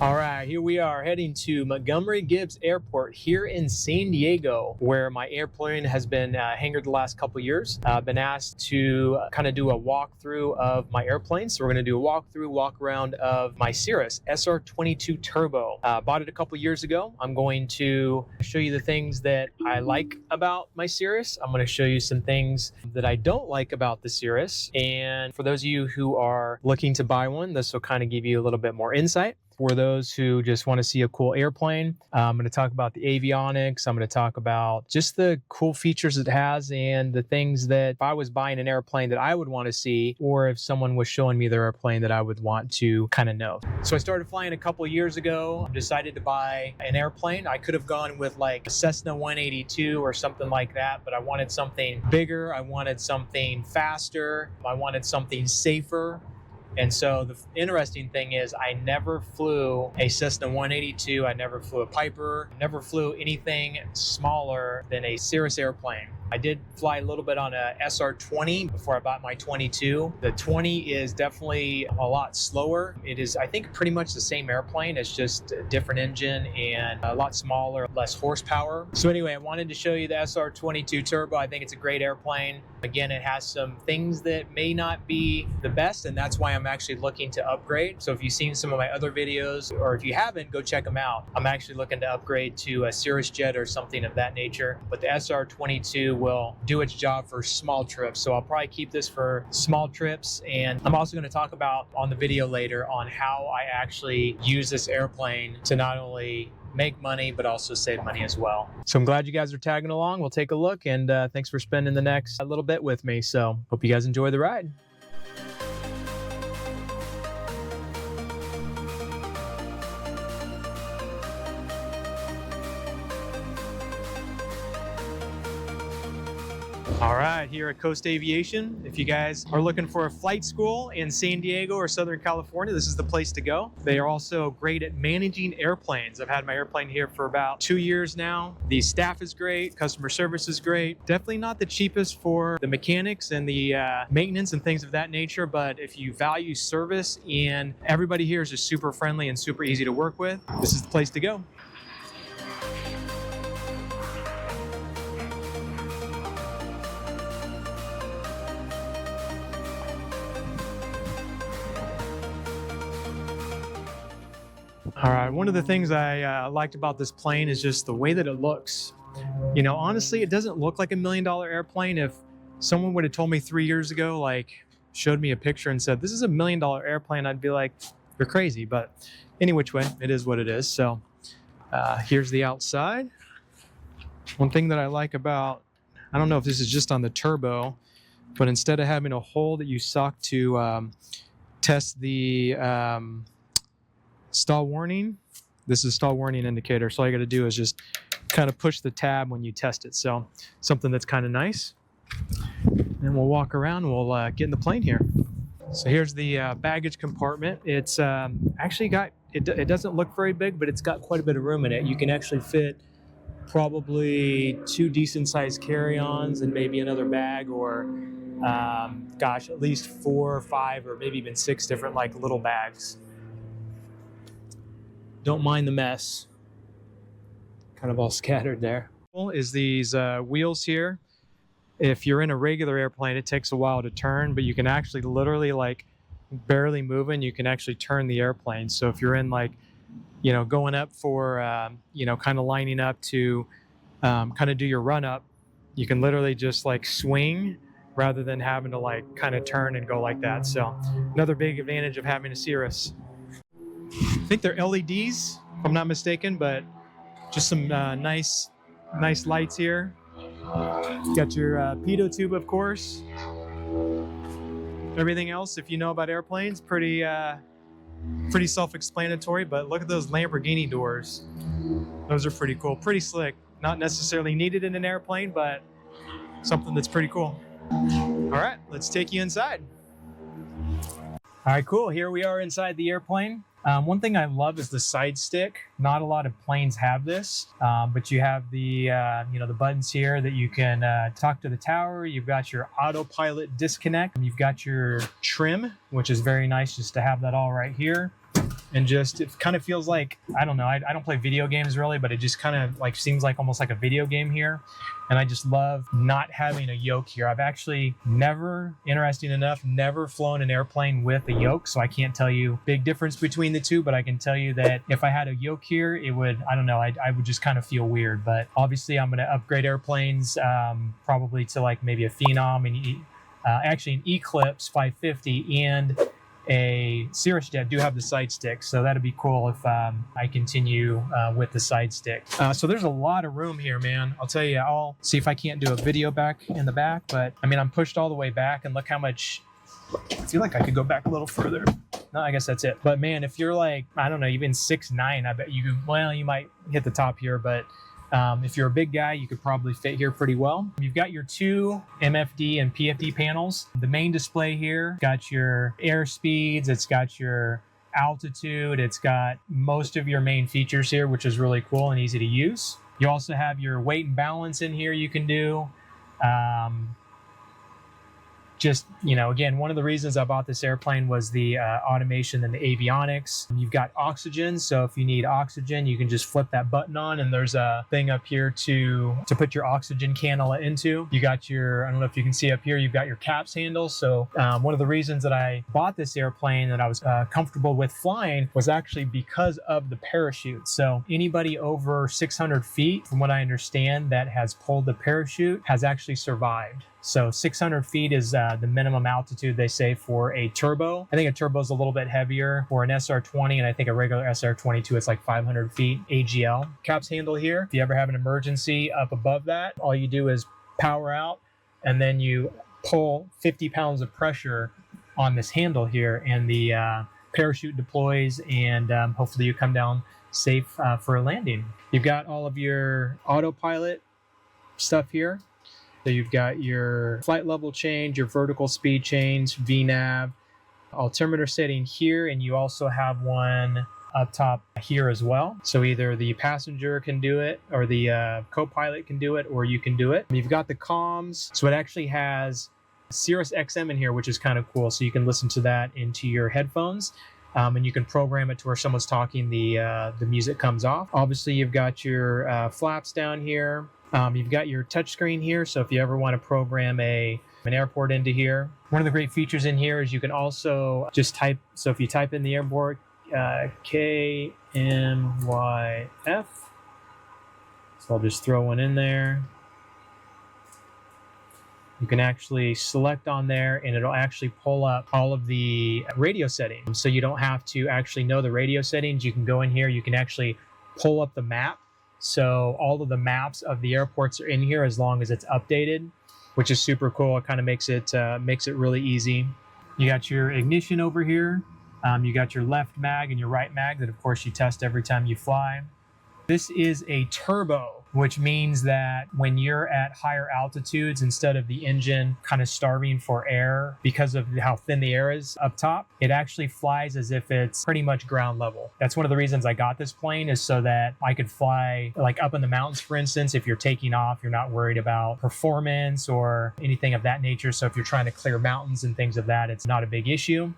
All right, here we are heading to Montgomery Gibbs Airport here in San Diego, where my airplane has been hangared the last couple years. I've been asked to kind of do a walkthrough of my airplane. So we're going to do a walk around of my Cirrus SR22 Turbo. Bought it a couple years ago. I'm going to show you the things that I like about my Cirrus. I'm going to show you some things that I don't like about the Cirrus. And for those of you who are looking to buy one, this will kind of give you a little bit more insight. For those who just want to see a cool airplane, I'm going to talk about the avionics. I'm going to talk about just the cool features it has and the things that if I was buying an airplane that I would want to see, or if someone was showing me their airplane that I would want to kind of know. So I started flying a couple of years ago, decided to buy an airplane. I could have gone with like a Cessna 182 or something like that, but I wanted something bigger. I wanted something faster. I wanted something safer. And so the interesting thing is I never flew a Cessna 182. I never flew a Piper, never flew anything smaller than a Cirrus airplane. I did fly a little bit on a SR20 before I bought my 22. The 20 is definitely a lot slower. It is, I think, pretty much the same airplane. It's just a different engine and a lot smaller, less horsepower. So anyway, I wanted to show you the SR22 Turbo. I think it's a great airplane. Again, it has some things that may not be the best, and that's why I'm actually looking to upgrade. So if you've seen some of my other videos, or if you haven't, go check them out. I'm actually looking to upgrade to a Cirrus jet or something of that nature. But the SR22 will do its job for small trips. So I'll probably keep this for small trips. And I'm also going to talk about on the video later on how I actually use this airplane to not only make money, but also save money as well. So I'm glad you guys are tagging along. We'll take a look, and thanks for spending the next little bit with me. So hope you guys enjoy the ride. All right, here at Coast Aviation, if you guys are looking for a flight school in San Diego or Southern California, this is the place to go. They are also great at managing airplanes. I've had my airplane here for about 2 years now. The staff is great, customer service is great. Definitely not the cheapest for the mechanics and the maintenance and things of that nature, but if you value service and everybody here is just super friendly and super easy to work with, this is the place to go. All right, one of the things I liked about this plane is just the way that it looks. You know, honestly, it doesn't look like $1 million airplane. If someone would have told me 3 years ago, like showed me a picture and said, this is $1 million airplane, I'd be like, you're crazy. But any which way, it is what it is. So here's the outside. One thing that I like about, I don't know if this is just on the turbo, but instead of having a hole that you suck to test the stall warning, this is stall warning indicator. So all you got to do is just kind of push the tab when you test it. So something that's kind of nice. And we'll walk around, we'll get in the plane here. So here's the baggage compartment. It's actually got, it doesn't look very big, but it's got quite a bit of room in it. You can actually fit probably 2 decent sized carry-ons and maybe another bag, or gosh, at least 4 or 5 or maybe even 6 different like little bags. Don't mind the mess. Kind of all scattered there. Is these wheels here. If you're in a regular airplane, it takes a while to turn, but you can actually literally like barely moving, you can actually turn the airplane. So if you're in like, you know, going up for, you know, kind of lining up to kind of do your run up, you can literally just like swing rather than having to like kind of turn and go like that. So another big advantage of having a Cirrus. I think they're LEDs, if I'm not mistaken, but just some nice lights here. You got your pitot tube, of course. Everything else, if you know about airplanes, pretty self-explanatory. But look at those Lamborghini doors. Those are pretty cool, pretty slick. Not necessarily needed in an airplane, but something that's pretty cool. All right, let's take you inside. All right, cool. Here we are inside the airplane. One thing I love is the side stick. Not a lot of planes have this, but you have the the buttons here that you can talk to the tower. You've got your Autopilot disconnect. You've got your trim, which is very nice just to have that all right here. and just, it kind of feels like, I don't know, I don't play video games really, but it just kind of like seems like almost like a video game here. And I just love not having a yoke here. I've actually never, interesting enough, never flown an airplane with a yoke, so I can't tell you big difference between the two, but I can tell you that if I had a yoke here, it would, I don't know, I would just kind of feel weird. But obviously I'm going to upgrade airplanes probably to like maybe a Phenom and actually an Eclipse 550 and a Cirrus jet do have the side stick, so that'd be cool if I continue with the side stick. So there's a lot of room here, man. I'll tell you, I'll see if I can't do a video back in the back, but I mean, I'm pushed all the way back, and look how much, I feel like I could go back a little further. No, I guess that's it. But man, if you're like, I don't know, even 6'9", I bet you could, well, you might hit the top here, but if you're a big guy, you could probably fit here pretty well. You've got your two MFD and PFD panels. The main display here got your air speeds, it's got your altitude, it's got most of your main features here, which is really cool and easy to use. You also have your weight and balance in here you can do. Just, you know, again, one of the reasons I bought this airplane was the automation and the avionics. You've got oxygen, so if you need oxygen, you can just flip that button on, and there's a thing up here to put your oxygen cannula into. You got your, I don't know if you can see up here, you've got your caps handle. So one of the reasons that I bought this airplane that I was comfortable with flying was actually because of the parachute. So anybody over 600 feet, from what I understand, that has pulled the parachute has actually survived. So 600 feet is the minimum altitude, they say, for a turbo. I think a turbo is a little bit heavier for an SR20, and I think a regular SR22 is like 500 feet AGL. Caps handle here. If you ever have an emergency up above that, all you do is power out, and then you pull 50 pounds of pressure on this handle here, and the parachute deploys, and hopefully you come down safe for a landing. You've got all of your autopilot stuff here. So you've got your flight level change, your vertical speed change, VNAV, altimeter setting here, and you also have one up top here as well. So either the passenger can do it, or the co-pilot can do it, or you can do it. You've got the comms, so it actually has Cirrus XM in here, which is kind of cool. So you can listen to that into your headphones. And you can program it to where someone's talking, the music comes off. Obviously, you've got your flaps down here. You've got your touchscreen here, so if you ever want to program an airport into here. One of the great features in here is you can also just type, so if you type in the airport, KMYF, so I'll just throw one in there. You can actually select on there, and it'll actually pull up all of the radio settings. So you don't have to actually know the radio settings. You can go in here, you can actually pull up the map. So all of the maps of the airports are in here as long as it's updated, which is super cool. It kind of makes it really easy. You got your ignition over here. You got your left mag and your right mag that, of course, you test every time you fly. This is a turbo, which means that when you're at higher altitudes, instead of the engine kind of starving for air because of how thin the air is up top, it actually flies as if it's pretty much ground level. That's one of the reasons I got this plane, is so that I could fly like up in the mountains, for instance. If you're taking off, you're not worried about performance or anything of that nature. So if you're trying to clear mountains and things of that, it's not a big issue.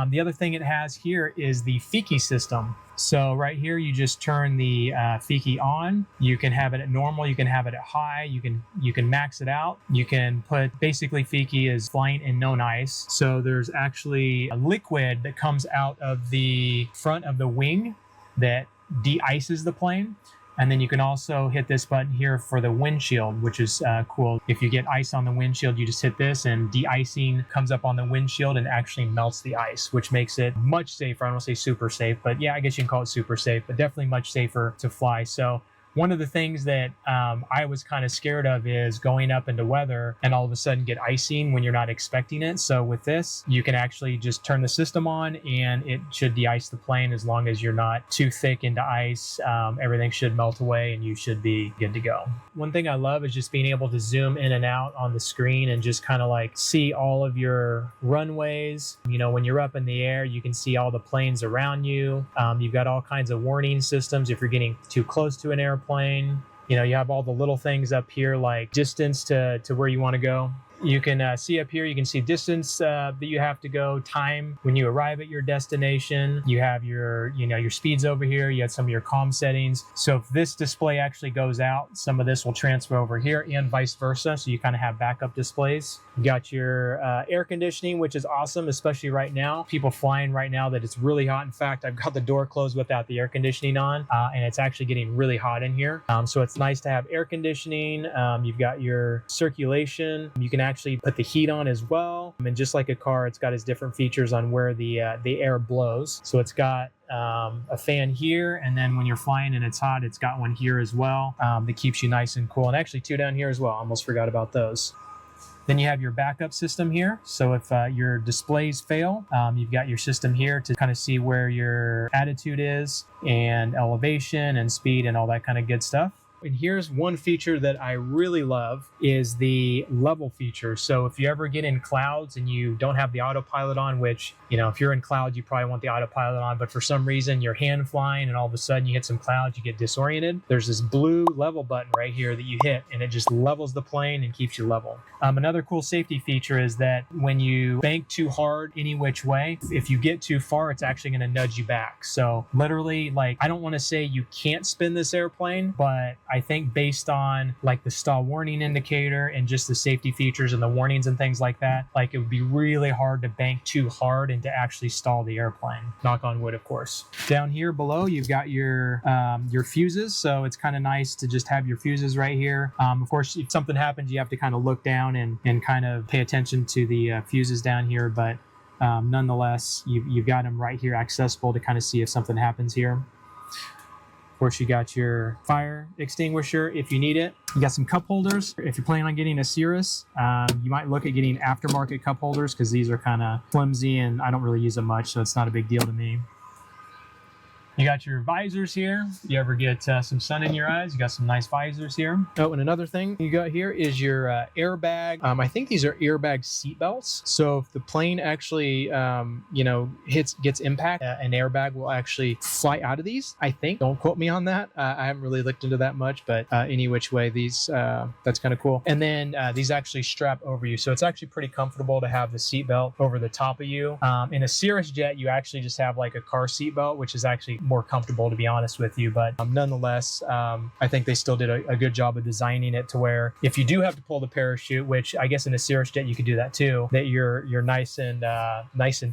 The other thing it has here is the FIKI system. So right here, you just turn the FIKI on. You can have it at normal. You can have it at high. You can max it out. You can put, basically FIKI is flying in known ice. So there's actually a liquid that comes out of the front of the wing that de-ices the plane. And then you can also hit this button here for the windshield, which is cool. If you get ice on the windshield, you just hit this, and de-icing comes up on the windshield and actually melts the ice, which makes it much safer. I don't want to say super safe, but yeah, I guess you can call it super safe, but definitely much safer to fly. So one of the things that I was kind of scared of is going up into weather and all of a sudden get icing when you're not expecting it. So with this, you can actually just turn the system on, and it should de-ice the plane as long as you're not too thick into ice. Everything should melt away and you should be good to go. One thing I love is just being able to zoom in and out on the screen and just kind of like see all of your runways. You know, when you're up in the air, you can see all the planes around you. You've got all kinds of warning systems if you're getting too close to an airplane. You know, you have all the little things up here like distance to where you want to go. You can see up here, you can see distance that you have to go, time when you arrive at your destination. You have your, your speeds over here. You have some of your comm settings. So if this display actually goes out, some of this will transfer over here and vice versa. So you kind of have backup displays. You got your air conditioning, which is awesome, especially right now. People flying right now that it's really hot. In fact, I've got the door closed without the air conditioning on, and it's actually getting really hot in here. So it's nice to have air conditioning. You've got your circulation. You can actually put the heat on as well. And just like a car, it's got its different features on where the air blows. So it's got a fan here, and then when you're flying and it's hot, it's got one here as well that keeps you nice and cool, and actually two down here as well. Almost forgot about those. Then you have your backup system here. So if your displays fail, you've got your system here to kind of see where your attitude is and elevation and speed and all that kind of good stuff. And here's one feature that I really love is the level feature. So if you ever get in clouds and you don't have the autopilot on, which, if you're in clouds, you probably want the autopilot on, but for some reason you're hand flying and all of a sudden you hit some clouds, you get disoriented. There's this blue level button right here that you hit and it just levels the plane and keeps you level. Another cool safety feature is that when you bank too hard any which way, if you get too far, it's actually going to nudge you back. So literally, I don't want to say you can't spin this airplane, but I think based on the stall warning indicator and just the safety features and the warnings and things like that, it would be really hard to bank too hard and to actually stall the airplane. Knock on wood, of course. Down here below, you've got your fuses. So it's kind of nice to just have your fuses right here. Of course, if something happens, you have to kind of look down and kind of pay attention to the fuses down here. But nonetheless, you've got them right here accessible to kind of see if something happens here. Of course, you got your fire extinguisher if you need it. You got some cup holders. If you're planning on getting a Cirrus, you might look at getting aftermarket cup holders because these are kind of flimsy and I don't really use them much, so it's not a big deal to me. You got your visors here. You ever get some sun in your eyes, you got some nice visors here. Oh, and another thing you got here is your airbag. I think these are airbag seat belts. So if the plane actually, gets impact, an airbag will actually fly out of these, I think. Don't quote me on that. I haven't really looked into that much, but any which way, these, that's kind of cool. And then these actually strap over you. So it's actually pretty comfortable to have the seat belt over the top of you. In a Cirrus jet, you actually just have a car seat belt, which is actually more comfortable, to be honest with you. But nonetheless, I think they still did a good job of designing it to where if you do have to pull the parachute, which I guess in a Cirrus jet you could do that too, that you're nice and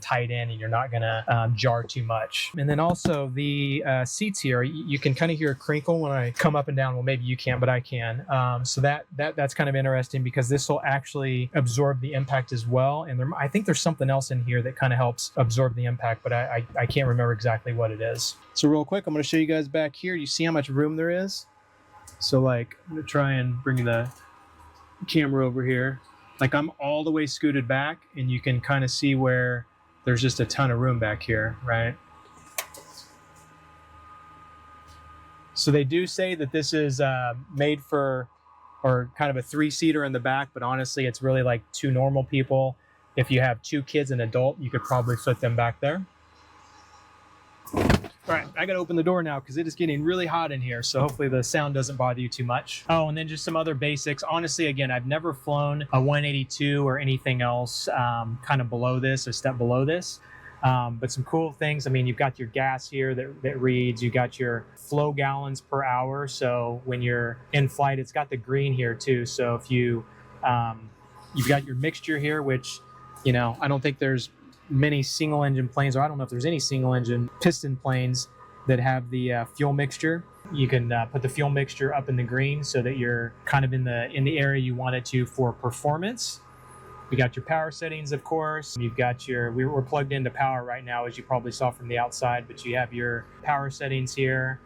tight in and you're not gonna jar too much. And then also the seats here, you can kind of hear a crinkle when I come up and down. Well, maybe you can't, but I can. So that's kind of interesting because this will actually absorb the impact as well. And I think there's something else in here that kind of helps absorb the impact, but I can't remember exactly what it is. So real quick, I'm going to show you guys back here. You see how much room there is? So I'm going to try and bring the camera over here. I'm all the way scooted back and you can kind of see where there's just a ton of room back here, right? So they do say that this is made for, or kind of a 3-seater in the back, but honestly, it's really two normal people. If you have 2 kids and an adult, you could probably fit them back there. All right, I got to open the door now because it is getting really hot in here. So hopefully the sound doesn't bother you too much. Oh, and then just some other basics. Honestly, again, I've never flown a 182 or anything else kind of below this, a step below this. But some cool things. I mean, you've got your gas here that reads. You got your flow gallons per hour. So when you're in flight, it's got the green here too. So if you've got your mixture here, which, I don't think there's many single engine planes, or I don't know if there's any single engine piston planes that have the fuel mixture. You can put the fuel mixture up in the green so that you're kind of in the area you want it to for performance. You got your power settings, of course. You've got we're plugged into power right now, as you probably saw from the outside, but you have your power settings here.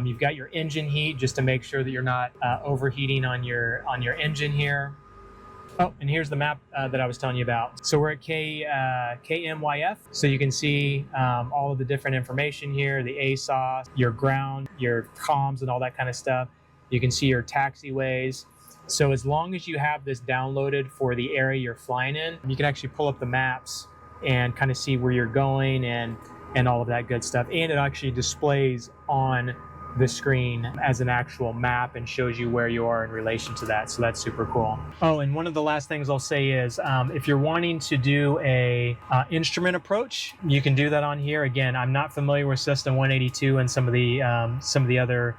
You've got your engine heat just to make sure that you're not overheating on your engine here. Oh, and here's the map that I was telling you about. So we're at KMYF. So you can see all of the different information here, the ASOS, your ground, your comms, and all that kind of stuff. You can see your taxiways. So as long as you have this downloaded for the area you're flying in, you can actually pull up the maps and kind of see where you're going and all of that good stuff. And it actually displays on the screen as an actual map and shows you where you are in relation to that. So that's super cool. Oh, and one of the last things I'll say is if you're wanting to do a instrument approach, you can do that on here. Again, I'm not familiar with Cessna 182 and some of the other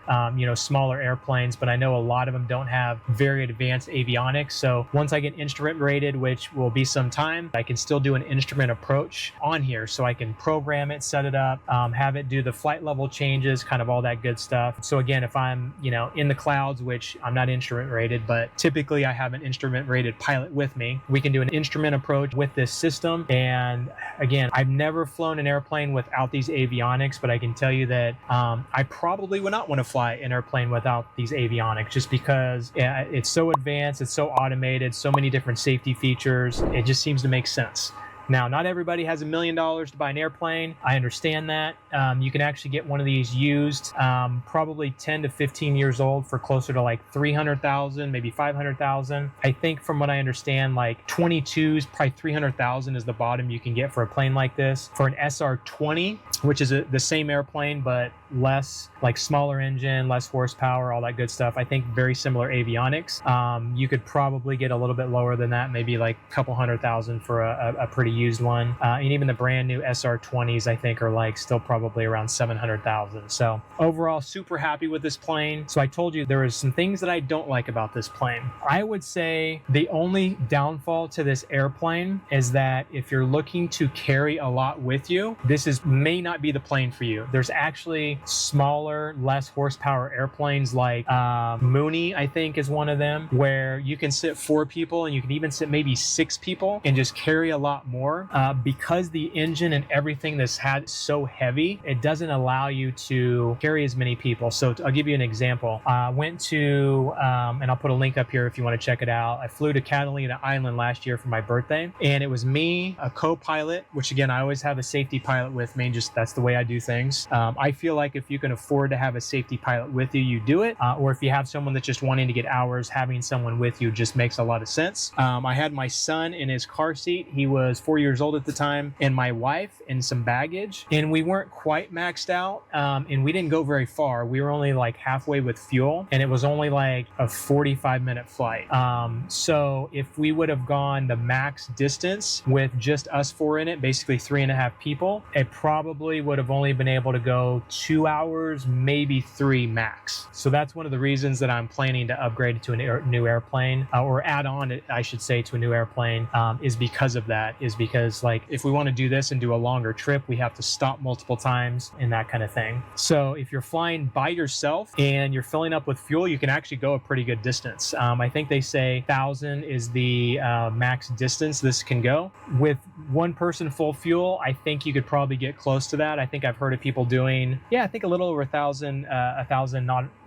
smaller airplanes, but I know a lot of them don't have very advanced avionics. So once I get instrument rated, which will be some time, I can still do an instrument approach on here. So I can program it, set it up, have it do the flight level changes, kind of all that good stuff. So again, if I'm in the clouds, which I'm not instrument rated, but typically I have an instrument rated pilot with me, we can do an instrument approach with this system. And again, I've never flown an airplane without these avionics, but I can tell you that I probably would not want to fly an airplane without these avionics, just because it's so advanced, it's so automated, so many different safety features. It just seems to make sense. Now, not everybody has $1 million to buy an airplane. I understand that. You can actually get one of these used, probably 10 to 15 years old, for closer to like 300,000, maybe 500,000. I think from what I understand, like 22s, probably 300,000 is the bottom you can get for a plane like this. For an SR20, which is the same airplane, but less, like smaller engine, less horsepower, all that good stuff. I think very similar avionics. You could probably get a little bit lower than that, maybe like a couple 100,000 for a pretty used one. And even the brand new SR20s, I think, are like still probably around 700,000. So overall, super happy with this plane. So I told you there is some things that I don't like about this plane. I would say the only downfall to this airplane is that if you're looking to carry a lot with you, this may not be the plane for you. There's actually smaller, less horsepower airplanes like Mooney, I think, is one of them, where you can sit 4 people and you can even sit maybe 6 people and just carry a lot more. Because the engine and everything that's had so heavy, it doesn't allow you to carry as many people. So I'll give you an example. I went to, and I'll put a link up here if you want to check it out. I flew to Catalina Island last year for my birthday, and it was me, a co-pilot, which again, I always have a safety pilot with me, just that's the way I do things. I feel like if you can afford to have a safety pilot with you, you do it. Or if you have someone that's just wanting to get hours, having someone with you just makes a lot of sense. I had my son in his car seat. He was 4 years old at the time, and my wife and some baggage, and we weren't quite maxed out, and we didn't go very far. We were only like halfway with fuel, and it was only like a 45-minute flight. So if we would have gone the max distance with just us 4 in it, basically 3.5 people, it probably would have only been able to go 2 hours, maybe 3 max. So that's one of the reasons that I'm planning to upgrade it to a new airplane, or add on, I should say, to a new airplane, is because of that, because like if we want to do this and do a longer trip, we have to stop multiple times and that kind of thing. So if you're flying by yourself and you're filling up with fuel, you can actually go a pretty good distance. I think they say 1,000 is the max distance this can go. With one person full fuel, I think you could probably get close to that. I think I've heard of people doing, I think a little over 1,000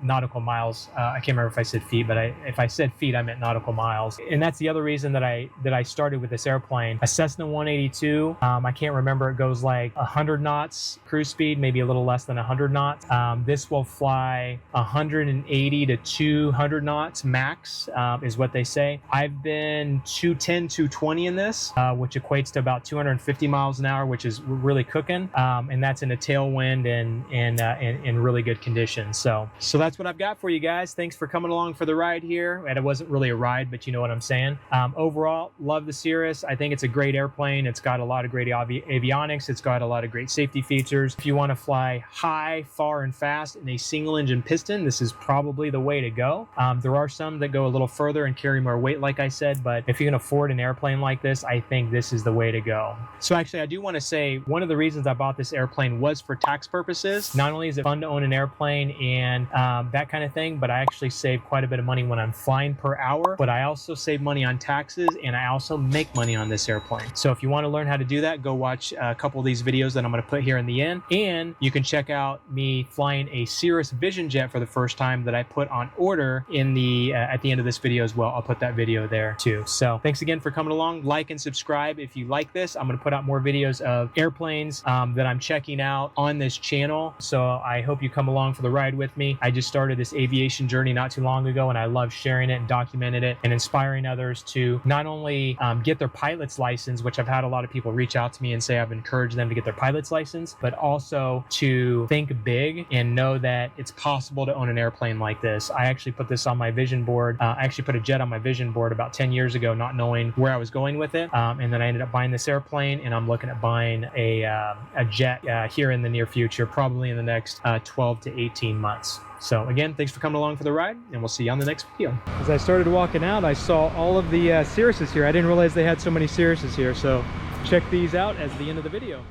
nautical miles. I can't remember if I said feet, but if I said feet, I meant nautical miles. And that's the other reason that I started with this airplane. A Cessna 182, I can't remember, it goes like 100 knots cruise speed, maybe a little less than 100 knots. This will fly 180 to 200 knots max, is what they say. I've been 210, 220 in this, which equates to about 250 miles an hour, which is really cooking. And that's in a tailwind and in really good conditions. So that's what I've got for you guys. Thanks for coming along for the ride here. And it wasn't really a ride, but you know what I'm saying. Overall, love the Cirrus. I think it's a great airplane. It's got a lot of great avionics. It's got a lot of great safety features. If you want to fly high, far, and fast in a single engine piston, this is probably the way to go. There are some that go a little further and carry more weight, like I said, but if you can afford an airplane like this, I think this is the way to go. So actually, I do want to say one of the reasons I bought this airplane was for tax purposes. Not only is it fun to own an airplane and that kind of thing, but I actually save quite a bit of money when I'm flying per hour, but I also save money on taxes, and I also make money on this airplane. So if you want to learn how to do that, go watch a couple of these videos that I'm going to put here in the end, and you can check out me flying a Cirrus Vision Jet for the first time that I put on order in the at the end of this video as well. I'll put that video there too. So thanks again for coming along. Like and subscribe if you like this. I'm going to put out more videos of airplanes that I'm checking out on this channel. So So I hope you come along for the ride with me. I just started this aviation journey not too long ago, and I love sharing it and documenting it and inspiring others to not only get their pilot's license, which I've had a lot of people reach out to me and say I've encouraged them to get their pilot's license, but also to think big and know that it's possible to own an airplane like this. I actually put this on my vision board. I actually put a jet on my vision board about 10 years ago, not knowing where I was going with it. And then I ended up buying this airplane, and I'm looking at buying a jet here in the near future, probably in the next 12 to 18 months. So again, thanks for coming along for the ride, and we'll see you on the next video. As I started walking out, I saw all of the Cirruses here. I didn't realize they had so many Cirruses here, so check these out as the end of the video.